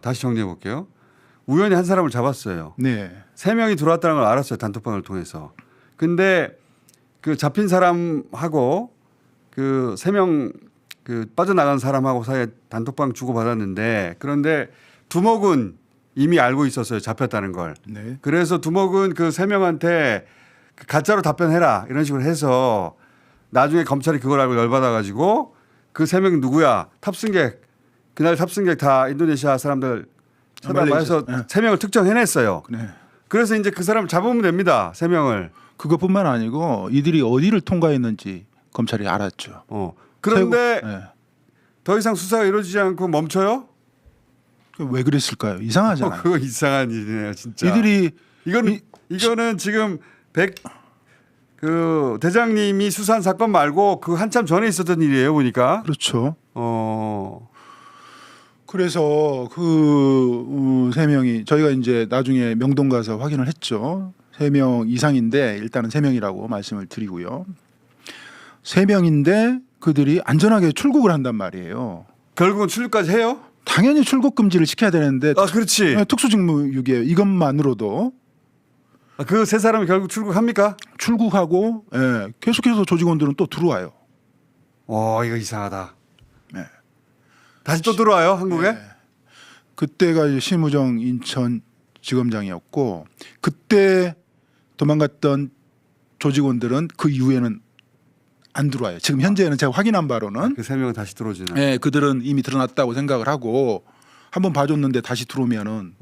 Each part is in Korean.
다시 정리해 볼게요. 우연히 한 사람을 잡았어요. 네. 3명이 들어왔다는 걸 알았어요. 단톡방을 통해서. 근데 그 잡힌 사람하고 그 3명 그 빠져나간 사람하고 사이에 단톡방 주고받았는데 그런데 두목은 이미 알고 있었어요. 잡혔다는 걸. 네. 그래서 두목은 그 3명한테 가짜로 답변해라 이런 식으로 해서 나중에 검찰이 그걸 알고 열받아 가지고 그 3명 누구야? 탑승객. 그날 탑승객 다 인도네시아 사람들 찾아봐서 네. 3명을 특정해냈어요. 네. 그래서 이제 그 사람을 잡으면 됩니다. 3명을. 그것뿐만 아니고 이들이 어디를 통과했는지 검찰이 알았죠. 그런데 네. 더 이상 수사가 이루어지지 않고 멈춰요? 왜 그랬을까요? 이상하잖아요. 그거 이상한 일이네요, 진짜. 이들이 이거는 지금 그 대장님이 수사한 사건 말고 그 한참 전에 있었던 일이에요, 보니까. 그렇죠. 그래서 그 3명이 저희가 이제 나중에 명동 가서 확인을 했죠. 3명 이상인데 일단은 3명이라고 말씀을 드리고요. 3명인데 그들이 안전하게 출국을 한단 말이에요. 결국은 출국까지 해요? 당연히 출국 금지를 시켜야 되는데 그렇지. 특수직무유기예요. 이것만으로도 그 세 사람이 결국 출국합니까? 출국하고 계속해서 조직원들은 또 들어와요. 이거 이상하다. 네. 다시 또 들어와요, 한국에? 네. 그때가 이제 심우정 인천지검장이었고 그때 도망갔던 조직원들은 그 이후에는 안 들어와요. 지금 현재는 제가 확인한 바로는 그 3명은 다시 들어오지는. 네, 그들은 이미 드러났다고 생각을 하고 한번 봐줬는데 다시 들어오면은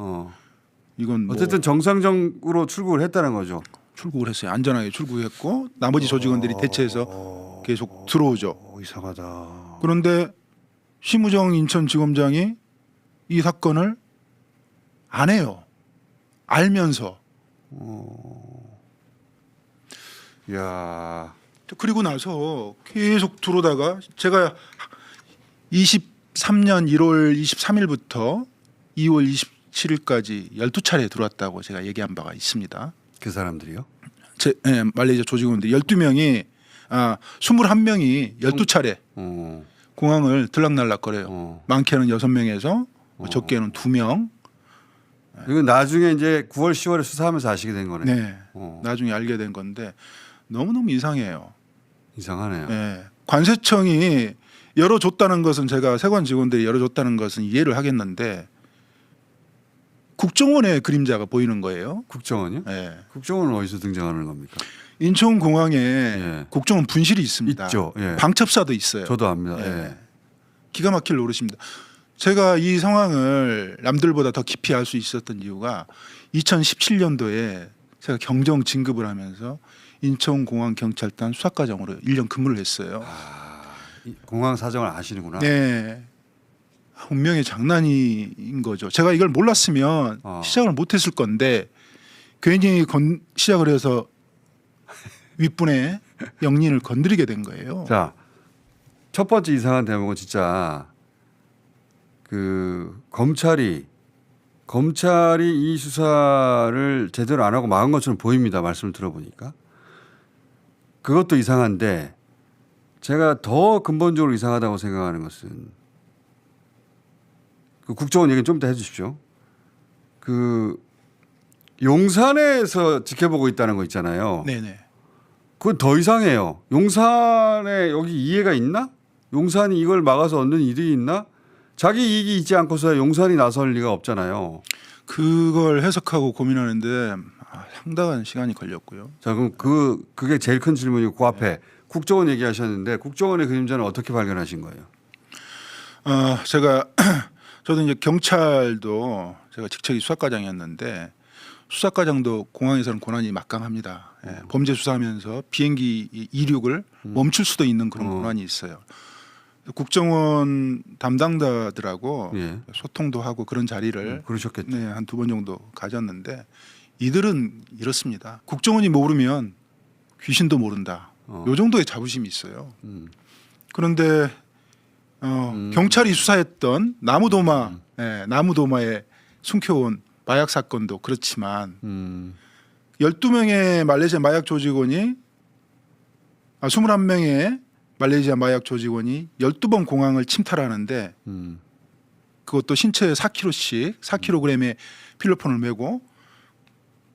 이건 뭐 어쨌든 정상적으로 출국을 했다는 거죠. 출국을 했어요. 안전하게 출국했고 나머지 조직원들이 대체해서 계속 들어오죠. 이상하다. 그런데 심우정 인천지검장이 이 사건을 안 해요. 알면서. 야. 그리고 나서 계속 들어오다가 제가 23년 1월 23일부터 2월 27일까지 12차례 들어왔다고 제가 얘기한 바가 있습니다. 그 사람들이요? 말레이시아 조직원들 12명이 21명이 12차례 공항을 들락날락거려요. 많게는 6명에서 적게는 2명. 이건 나중에 이제 9월 10월에 수사하면서 아시게 된 거네요. 네. 나중에 알게 된 건데 너무너무 이상해요. 이상하네요. 네. 관세청이 열어줬다는 것은 제가 세관 직원들이 열어줬다는 것은 이해를 하겠는데 국정원의 그림자가 보이는 거예요. 국정원이요? 네. 국정원은 어디서 등장하는 겁니까? 인천공항에 국정원 분실이 있습니다. 있죠. 예. 방첩사도 있어요. 저도 압니다. 예. 예. 기가 막힐 노릇입니다. 제가 이 상황을 남들보다 더 깊이 알 수 있었던 이유가 2017년도에 제가 경정 진급을 하면서 인천공항경찰단 수사과장으로 1년 근무를 했어요. 공항 사정을 아시는구나. 네. 운명의 장난인 거죠. 제가 이걸 몰랐으면 시작을 못했을 건데 괜히 시작을 해서 윗분의 영린을 건드리게 된 거예요. 자, 첫 번째 이상한 대목은 진짜 그 검찰이 이 수사를 제대로 안 하고 막은 것처럼 보입니다. 말씀을 들어보니까. 그것도 이상한데 제가 더 근본적으로 이상하다고 생각하는 것은 그 국정원 얘기는 좀 이따 해주십시오. 그 용산에서 지켜보고 있다는 거 있잖아요. 네네. 그건 더 이상해요. 용산에 여기 이해가 있나? 용산이 이걸 막아서 얻는 이득이 있나? 자기 이익이 있지 않고서 용산이 나설 리가 없잖아요. 그걸 해석하고 고민하는데 상당한 시간이 걸렸고요. 자, 그럼 그게 제일 큰 질문이고 그 앞에 국정원 얘기하셨는데 국정원의 그림자는 어떻게 발견하신 거예요? 저도 이제 경찰도 제가 직책이 수사과장이었는데 수사과장도 공항에서는 권한이 막강합니다. 범죄 수사하면서 비행기 이륙을 멈출 수도 있는 그런 권한이 있어요. 국정원 담당자들하고 소통도 하고 그런 자리를 그러셨겠죠. 한 2번 정도 가졌는데 이들은 이렇습니다. 국정원이 모르면 귀신도 모른다. 요 정도의 자부심이 있어요. 그런데 경찰이 수사했던 나무도마에 숨겨온 마약 사건도 그렇지만 12명의 말레이시아 마약 조직원이 21명의 말레이시아 마약 조직원이 12번 공항을 침탈하는데 그것도 신체에 4kg씩 4kg의 필로폰을 메고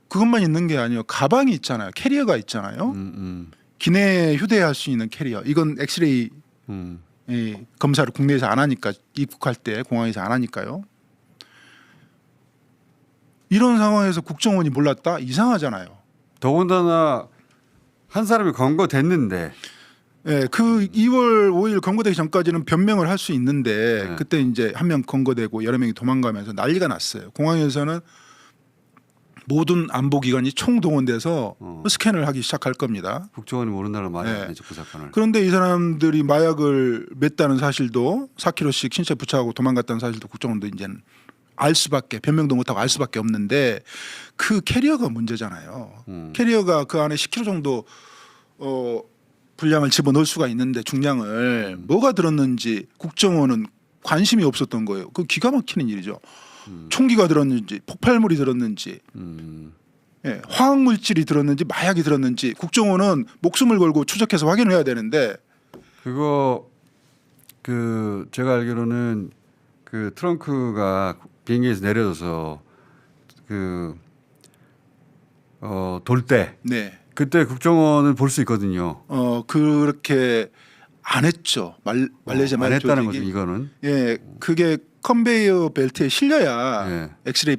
그것만 있는 게 아니에요. 가방이 있잖아요. 캐리어가 있잖아요. 기내 휴대할 수 있는 캐리어. 이건 엑스레이 검사를 국내에서 안 하니까 입국할 때 공항에서 안 하니까요. 이런 상황에서 국정원이 몰랐다? 이상하잖아요. 더군다나 한 사람이 검거됐는데 예, 그 2월 5일 검거되기 전까지는 변명을 할 수 있는데 네. 그때 이제 한 명 검거되고 여러 명이 도망가면서 난리가 났어요. 공항에서는 모든 안보기관이 총동원돼서 스캔을 하기 시작할 겁니다. 국정원이 모른다는 말이 네. 아니죠, 그 사건을. 그런데 이 사람들이 마약을 맸다는 사실도 4kg씩 신체 부착하고 도망갔다는 사실도 국정원도 이제는 알 수밖에 변명도 못하고 알 수밖에 없는데 그 캐리어가 문제잖아요. 캐리어가 그 안에 10kg 정도 분량을 집어넣을 수가 있는데 중량을 뭐가 들었는지 국정원은 관심이 없었던 거예요. 그 기가 막히는 일이죠. 총기가 들었는지 폭발물이 들었는지 예, 화학물질이 들었는지 마약이 들었는지 국정원은 목숨을 걸고 추적해서 확인을 해야 되는데 그거 그 제가 알기로는 그 트렁크가 비행기에서 내려져서 그 돌 때 네. 그때 국정원을 볼 수 있거든요. 그렇게 안 했죠. 말레이시아 안 마약 했다는 조직이. 거죠. 이거는. 예, 그게 컨베이어 벨트에 실려야 예. 엑스레이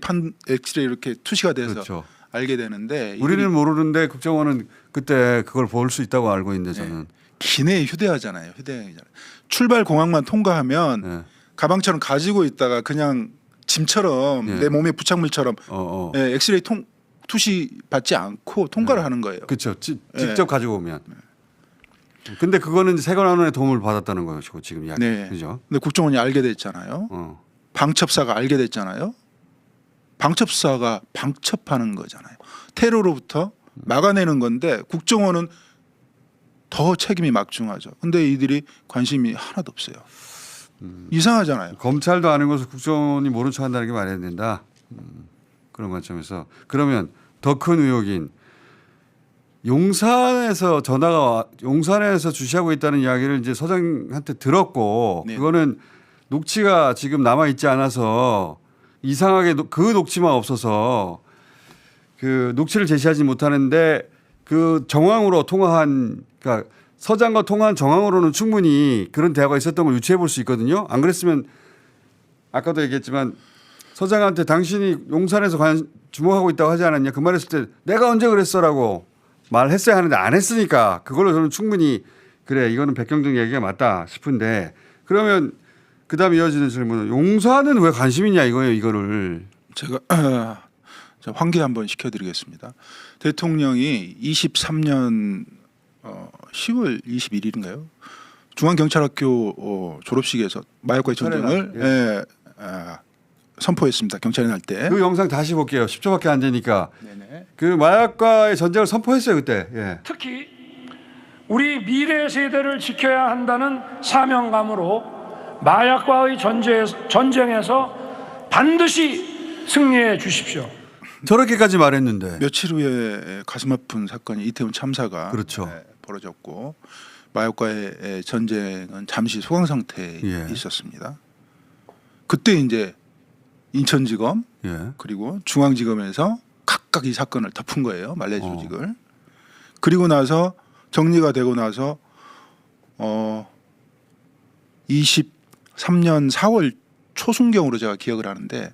이렇게 투시가 돼서 그렇죠. 알게 되는데 우리는 모르는데 국정원은 그때 그걸 볼 수 있다고 알고 있는데 저는. 기내에 휴대하잖아요. 휴대하잖아요. 출발 공항만 통과하면 예. 가방처럼 가지고 있다가 그냥 짐처럼 예. 내 몸에 부착물처럼 예, 엑스레이 투시 받지 않고 통과를 하는 거예요. 그렇죠. 직접 가지고 오면. 근데 그거는 세관원의 도움을 받았다는 거죠. 지금 이야기. 네. 그죠? 근데 국정원이 알게 됐잖아요. 방첩사가 알게 됐잖아요. 방첩사가 방첩하는 거잖아요. 테러로부터 막아내는 건데 국정원은 더 책임이 막중하죠. 근데 이들이 관심이 하나도 없어요. 이상하잖아요. 검찰도 아는 것을 국정원이 모른 척 한다는 게 말이 안 된다. 그런 관점에서 그러면 더 큰 의혹인 용산에서 용산에서 주시하고 있다는 이야기를 이제 서장한테 들었고 네. 그거는 녹취가 지금 남아 있지 않아서 이상하게 그 녹취만 없어서 그 녹취를 제시하지 못하는데 그 정황으로 통화한 그러니까 서장과 통화한 정황으로는 충분히 그런 대화가 있었던 걸 유추해 볼 수 있거든요. 안 그랬으면 아까도 얘기했지만 서장한테 당신이 용산에서 주목하고 있다고 하지 않았냐 그 말했을 때 내가 언제 그랬어라고 말했어야 하는데 안 했으니까 그걸로 저는 충분히 그래 이거는 백경정 얘기가 맞다 싶은데 그러면 그다음 이어지는 질문은 용산은 왜 관심 있냐 이거예요 이거를. 제가 환기 한번 시켜드리겠습니다. 대통령이 23년 10월 21일인가요? 중앙경찰학교 졸업식에서 마약과의 전쟁을 선포했습니다. 경찰의 날 때. 그 영상 다시 볼게요. 10초밖에 안 되니까. 네네. 그 마약과의 전쟁을 선포했어요 그때. 예. 특히 우리 미래 세대를 지켜야 한다는 사명감으로 마약과의 전쟁에서 반드시 승리해 주십시오. 저렇게까지 말했는데. 며칠 후에 가슴 아픈 사건이 이태원 참사가 그렇죠. 벌어졌고 마약과의 전쟁은 잠시 소강 상태에 예. 있었습니다. 그때 이제 인천지검 예. 그리고 중앙지검에서 각각 이 사건을 덮은 거예요. 말레이 조직을. 그리고 나서 정리가 되고 나서 23년 4월 초순경으로 제가 기억을 하는데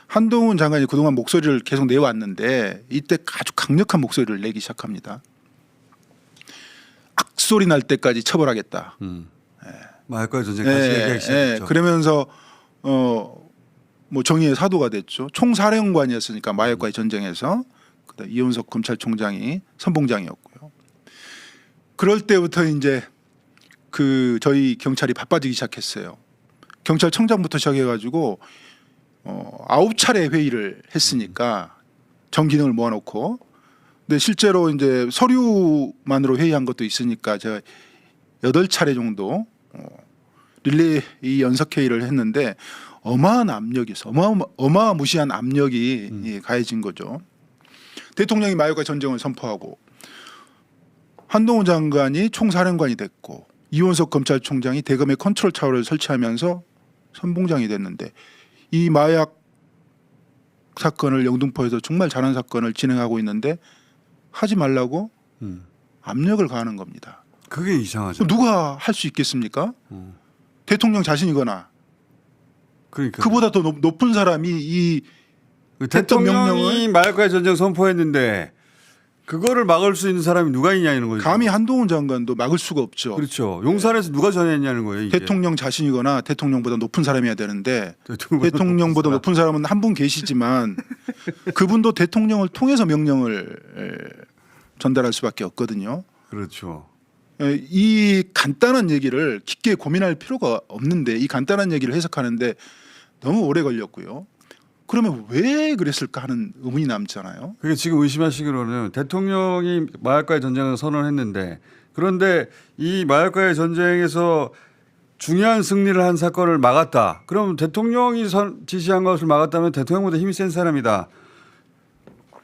한동훈 장관이 그동안 목소리를 계속 내왔는데 이때 아주 강력한 목소리를 내기 시작합니다. 악소리 날 때까지 처벌하겠다. 마약과의 전쟁까지 얘기하기 시작했죠. 그러면서 뭐 정의의 사도가 됐죠. 총사령관이었으니까 마약과의 전쟁에서 그다음 이원석 검찰총장이 선봉장이었고요. 그럴 때부터 이제 그 저희 경찰이 바빠지기 시작했어요. 경찰청장부터 시작해가지고 9차례 회의를 했으니까 전기능을 모아놓고 근데 실제로 이제 서류만으로 회의한 것도 있으니까 제가 8차례 정도 릴레이 연석 회의를 했는데 어마한 압력이 있어. 어마무시한 압력이 가해진 거죠. 대통령이 마약과 전쟁을 선포하고 한동훈 장관이 총사령관이 됐고 이원석 검찰총장이 대검의 컨트롤 타워를 설치하면서 선봉장이 됐는데 이 마약 사건을 영등포에서 정말 잘한 사건을 진행하고 있는데 하지 말라고 압력을 가하는 겁니다. 그게 이상하죠. 누가 할 수 있겠습니까? 대통령 자신이거나 그러니까 그보다 더 높은 사람이 이 대통령이 마약과의 전쟁 선포했는데 그거를 막을 수 있는 사람이 누가 있냐는 거죠. 감히 한동훈 장관도 막을 수가 없죠. 그렇죠. 용산에서 누가 전했냐는 거예요. 이게. 대통령 자신이거나 대통령보다 높은 사람이어야 되는데 대통령보다 대통령보다 높은 사람은 한 분 계시지만 그분도 대통령을 통해서 명령을 전달할 수밖에 없거든요. 그렇죠. 이 간단한 얘기를 깊게 고민할 필요가 없는데 이 간단한 얘기를 해석하는데 너무 오래 걸렸고요. 그러면 왜 그랬을까 하는 의문이 남잖아요. 그게 지금 의심하시기로는 대통령이 마약과의 전쟁을 선언했는데 그런데 이 마약과의 전쟁에서 중요한 승리를 한 사건을 막았다. 그럼 대통령이 지시한 것을 막았다면 대통령보다 힘이 센 사람이다.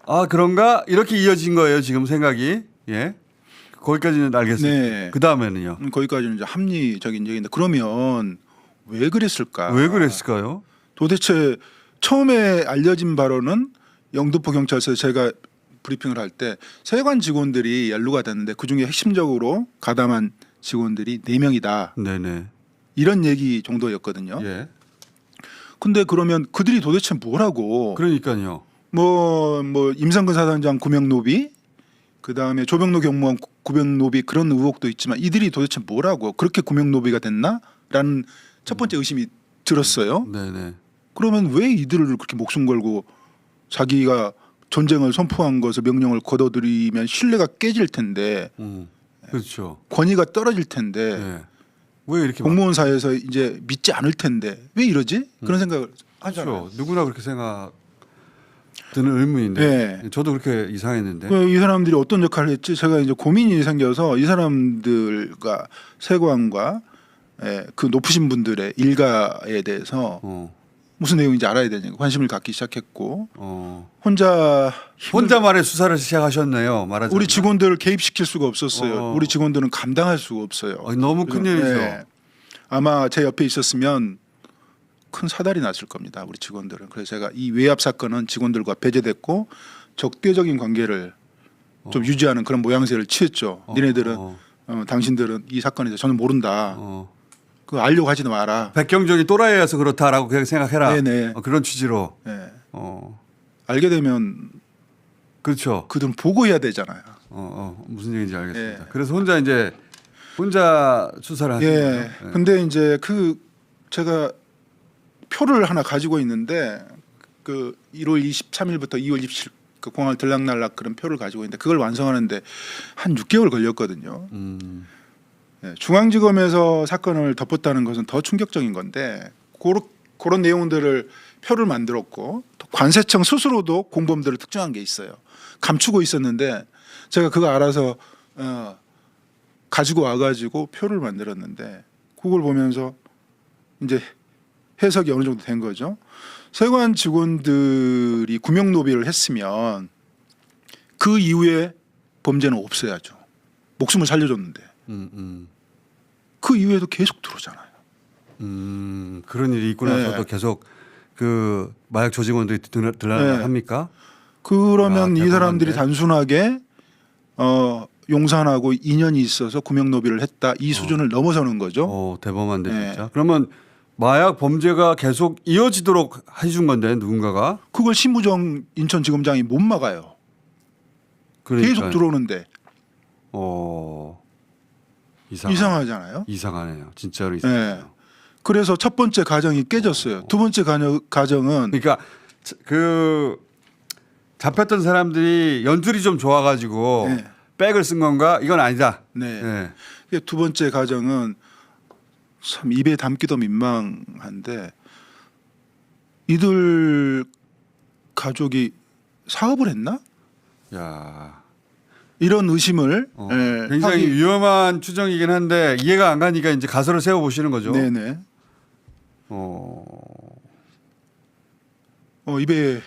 아 그런가? 이렇게 이어진 거예요. 지금 생각이. 예. 거기까지는 알겠습니다. 네. 그 다음에는요. 거기까지는 이제 합리적인 얘기인데 그러면 왜 그랬을까? 왜 그랬을까요? 도대체 처음에 알려진 바로는 영등포 경찰서에 제가 브리핑을 할 때 세관 직원들이 연루가 됐는데 그중에 핵심적으로 가담한 직원들이 4명이다. 네네. 이런 얘기 정도였거든요. 예. 근데 그러면 그들이 도대체 뭐라고 그러니까요. 뭐 임성근 사단장 구명노비 그다음에 조병로 경무원 구명노비 그런 의혹도 있지만 이들이 도대체 뭐라고 그렇게 구명노비가 됐나라는 첫 번째 의심이 들었어요. 네네. 그러면 왜 이들을 그렇게 목숨 걸고 자기가 전쟁을 선포한 것을 명령을 거둬들이면 신뢰가 깨질 텐데 그렇죠. 권위가 떨어질 텐데 네. 왜 이렇게 공무원 사회에서 이제 믿지 않을 텐데 왜 이러지? 그런 생각을 하잖아요. 그렇죠. 누구나 그렇게 생각 드는 의문인데 네. 저도 그렇게 이상했는데 이 사람들이 어떤 역할을 했지? 제가 이제 고민이 생겨서 이 사람들과 세관과 그 높으신 분들의 일가에 대해서 무슨 내용인지 알아야 되니까 관심을 갖기 시작했고 혼자만의 수사를 시작하셨네요. 말하자면 우리 직원들을 개입시킬 수가 없었어요. 우리 직원들은 감당할 수가 없어요. 너무 큰일이죠. 아마 제 옆에 있었으면 큰 사달이 났을 겁니다. 우리 직원들은. 그래서 제가 이 외압 사건은 직원들과 배제됐고 적대적인 관계를 좀 유지하는 그런 모양새를 취했죠. 니네들은 당신들은 이 사건에 대해서 전혀 모른다. 그거 알려고 하지도 마라. 백경정이 또라이여서 그렇다라고 그냥 생각해라. 네네. 그런 취지로. 네. 알게 되면 그렇죠. 그들은 보고해야 되잖아요. 무슨 얘기인지 알겠습니다. 예. 그래서 혼자 수사를 하신 거예요. 예. 근데 이제 제가 표를 하나 가지고 있는데 그 1월 23일부터 2월 27일 그 공항을 들락날락 그런 표를 가지고 있는데 그걸 완성하는데 한 6개월 걸렸거든요. 예. 중앙지검에서 사건을 덮었다는 것은 더 충격적인 건데 그런 내용들을 표를 만들었고 또 관세청 스스로도 공범들을 특정한 게 있어요. 감추고 있었는데 제가 그거 알아서 가지고 와가지고 표를 만들었는데 그걸 보면서 이제 해석이 어느 정도 된 거죠. 세관 직원들이 구명노비를 했으면 그 이후에 범죄는 없어야죠. 목숨을 살려줬는데 그 이후에도 계속 들어오잖아요. 그런 일이 있고 나서도 계속 그 마약 조직원들이 들락합니까? 그러면 이 사람들이 단순하게 용산하고 인연이 있어서 구명노비를 했다 이 수준을 넘어서는 거죠. 대범한데 진짜. 그러면 마약 범죄가 계속 이어지도록 해준 건데 누군가가 그걸 신무정 인천지검장이 못 막아요. 그러니까. 계속 들어오는데 이상하잖아요. 이상하네요. 진짜로 이상해요. 그래서 첫 번째 가정이 깨졌어요. 두 번째 가정은 그러니까 그 잡혔던 사람들이 연줄이 좀 좋아가지고 백을 쓴 건가? 이건 아니다. 네. 두 번째 가정은 참 입에 담기도 민망한데 이들 가족이 사업을 했나? 야, 이런 의심을 굉장히 위험한 추정이긴 한데 이해가 안 가니까 이제 가설을 세워 보시는 거죠. 네네. 입에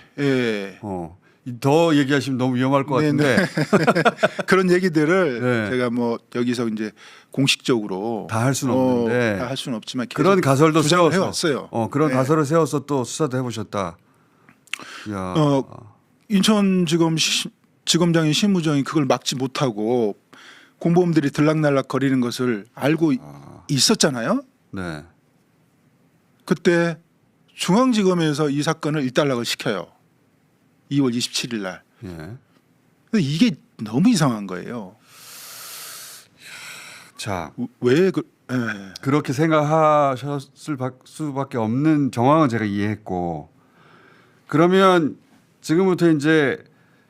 더 얘기하시면 너무 위험할 것 같은데 그런 얘기들을 네. 제가 뭐 여기서 이제 공식적으로 다 할 수는 없는데 다 할 수는 없지만 계속 그런 가설도 주장을 세워서 해왔어요. 그런 네. 가설을 세워서 또 수사도 해보셨다. 야. 인천지검장인 심우정이 그걸 막지 못하고 공범들이 들락날락 거리는 것을 알고 있었잖아요. 네. 그때 중앙지검에서 이 사건을 일단락을 시켜요. 2월 27일 날. 예. 근데 이게 너무 이상한 거예요. 자, 왜 그렇게 생각하셨을 수밖에 없는 정황은 제가 이해했고, 그러면 지금부터 이제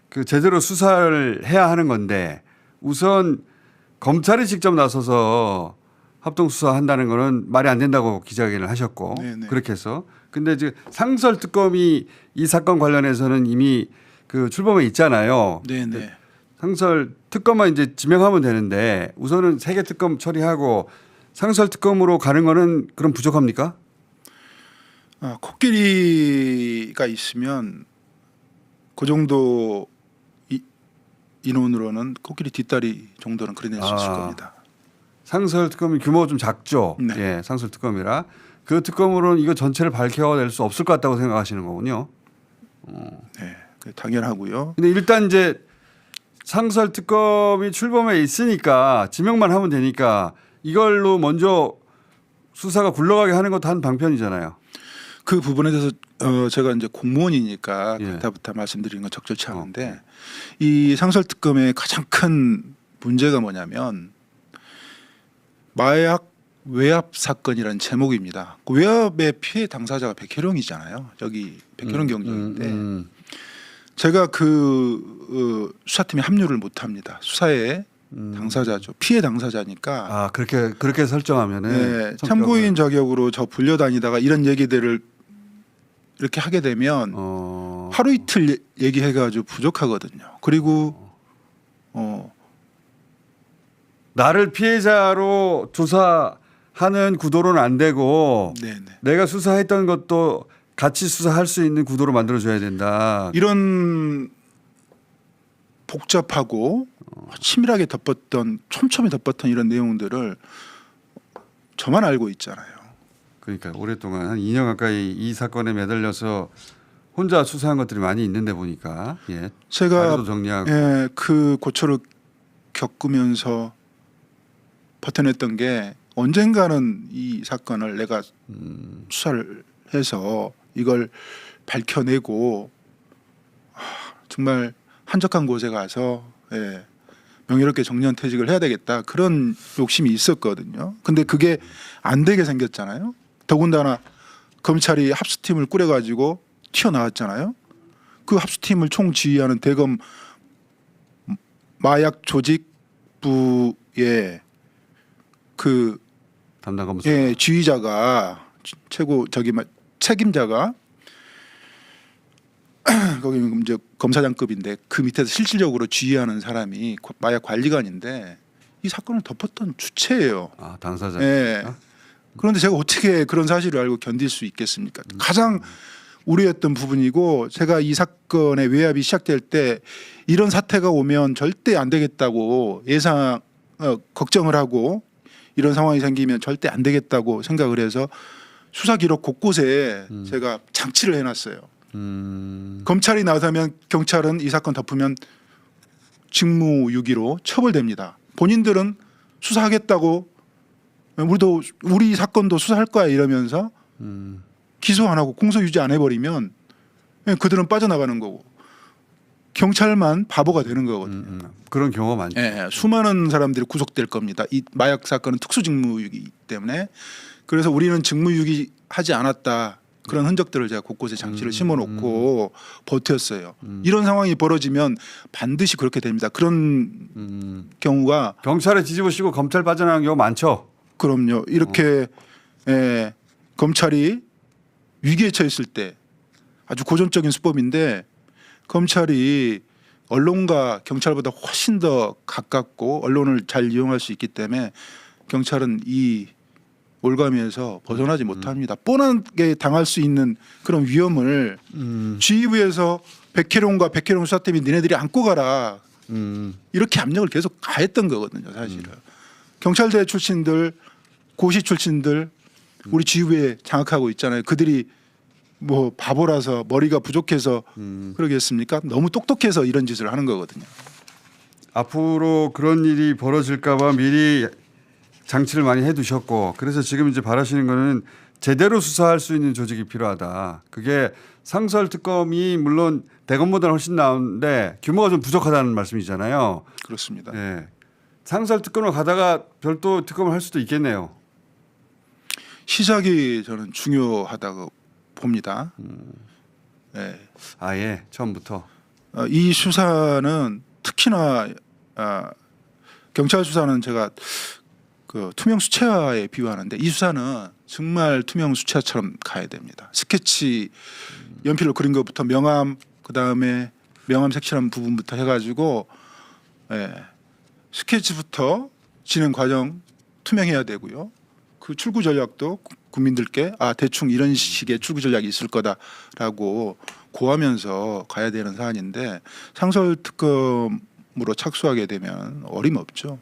그 제대로 수사를 해야 하는 건데, 우선 검찰이 직접 나서서 합동 수사한다는 거는 말이 안 된다고 기자회견을 하셨고, 네네. 그렇게 해서 근데 이제 상설 특검이 이 사건 관련해서는 이미 그 출범에 있잖아요. 네네. 상설 특검만 이제 지명하면 되는데 우선은 3개 특검 처리하고 상설 특검으로 가는 거는 그럼 부족합니까? 코끼리가 있으면 그 정도 인원으로는 코끼리 뒷다리 정도는 그려낼 수 있을 겁니다. 상설 특검이 규모가 좀 작죠. 네. 예, 상설 특검이라 그 특검으로는 이거 전체를 밝혀낼 수 없을 것 같다고 생각하시는 거군요. 네, 당연하고요. 근데 일단 이제 상설 특검이 출범해 있으니까 지명만 하면 되니까 이걸로 먼저 수사가 굴러가게 하는 것도 한 방편이잖아요. 그 부분에 대해서 제가 이제 공무원이니까 예. 그렇다부터 말씀드리는 건 적절치 않은데 이 상설 특검의 가장 큰 문제가 뭐냐면 마약 외압 사건이라는 제목입니다. 그 외압의 피해 당사자가 백혜령이잖아요. 여기 백혜령 경정인데 제가 그 수사팀에 합류를 못합니다. 수사의 당사자죠. 피해 당사자니까. 아 그렇게 설정하면은 네, 참고인 자격으로 저 불려다니다가 이런 얘기들을 이렇게 하게 되면 하루 이틀 얘기해가지고 부족하거든요. 그리고 나를 피해자로 조사하는 구도로는 안 되고 네네. 내가 수사했던 것도 같이 수사할 수 있는 구도로 만들어줘야 된다. 이런 복잡하고 치밀하게 덮었던 촘촘히 덮었던 이런 내용들을 저만 알고 있잖아요. 그러니까 오랫동안 한 2년 가까이 이 사건에 매달려서 혼자 수사한 것들이 많이 있는데 보니까 예. 제가 자료도 정리하고 그 고초를 겪으면서 버텨냈던 게 언젠가는 이 사건을 내가 수사를 해서 이걸 밝혀내고 정말 한적한 곳에 가서 명예롭게 정년퇴직을 해야 되겠다 그런 욕심이 있었거든요. 근데 그게 안 되게 생겼잖아요. 더군다나 검찰이 합수팀을 꾸려가지고 튀어나왔잖아요. 그 합수팀을 총지휘하는 대검 마약 조직부의 그 담당 검사. 지휘자가 최고 책임자가 거기 이제 검사장급인데 그 밑에서 실질적으로 지휘하는 사람이 마약 관리관인데 이 사건을 덮었던 주체예요. 아 당사자. 예. 그런데 제가 어떻게 그런 사실을 알고 견딜 수 있겠습니까? 가장 우려했던 부분이고 제가 이 사건의 외압이 시작될 때 이런 사태가 오면 절대 안 되겠다고 걱정을 하고 이런 상황이 생기면 절대 안 되겠다고 생각을 해서 수사 기록 곳곳에 제가 장치를 해놨어요. 검찰이 나서면 경찰은 이 사건 덮으면 직무유기로 처벌됩니다. 본인들은 수사하겠다고 우리 사건도 수사할 거야 이러면서 기소 안 하고 공소 유지 안 해버리면 그들은 빠져나가는 거고 경찰만 바보가 되는 거거든요. 그런 경우가 많죠. 수많은 사람들이 구속될 겁니다. 이 마약 사건은 특수직무유기이기 때문에 그래서 우리는 직무유기하지 않았다. 그런 흔적들을 제가 곳곳에 장치를 심어놓고 버텼어요. 이런 상황이 벌어지면 반드시 그렇게 됩니다. 그런 경우가 경찰에 뒤집어씌고 검찰 빠져나가는 경우 많죠. 그럼요. 이렇게 검찰이 위기에 처했을 때 아주 고전적인 수법인데 검찰이 언론과 경찰보다 훨씬 더 가깝고 언론을 잘 이용할 수 있기 때문에 경찰은 이 올가미에서 벗어나지 못합니다. 뻔하게 당할 수 있는 그런 위험을 지휘부에서 백혜룡과 백혜룡 수사팀이 니네들이 안고 가라. 이렇게 압력을 계속 가했던 거거든요, 사실은. 경찰대 출신들, 고시 출신들 우리 지휘부에 장악하고 있잖아요. 그들이 뭐 바보라서 머리가 부족해서 그러겠습니까? 너무 똑똑해서 이런 짓을 하는 거거든요. 앞으로 그런 일이 벌어질까봐 미리 장치를 많이 해두셨고, 그래서 지금 이제 바라시는 거는 제대로 수사할 수 있는 조직이 필요하다. 그게 상설특검이 물론 대검보다는 훨씬 나은데 규모가 좀 부족하다는 말씀이잖아요. 그렇습니다. 네. 상설특검으로 가다가 별도 특검을 할 수도 있겠네요. 시작이 저는 중요하다고 봅니다. 네. 아예 처음부터. 이 수사는 특히나 경찰 수사는 제가 그 투명 수채화에 비유하는데 이 수사는 정말 투명 수채화처럼 가야 됩니다. 스케치 연필로 그린 것부터 명암 그다음에 명암 색칠한 부분부터 해가지고 스케치부터 진행 과정 투명해야 되고요. 그 출구 전략도 국민들께 대충 이런 식의 출구 전략이 있을 거다라고 고하면서 가야 되는 사안인데 상설 특검으로 착수하게 되면 어림없죠.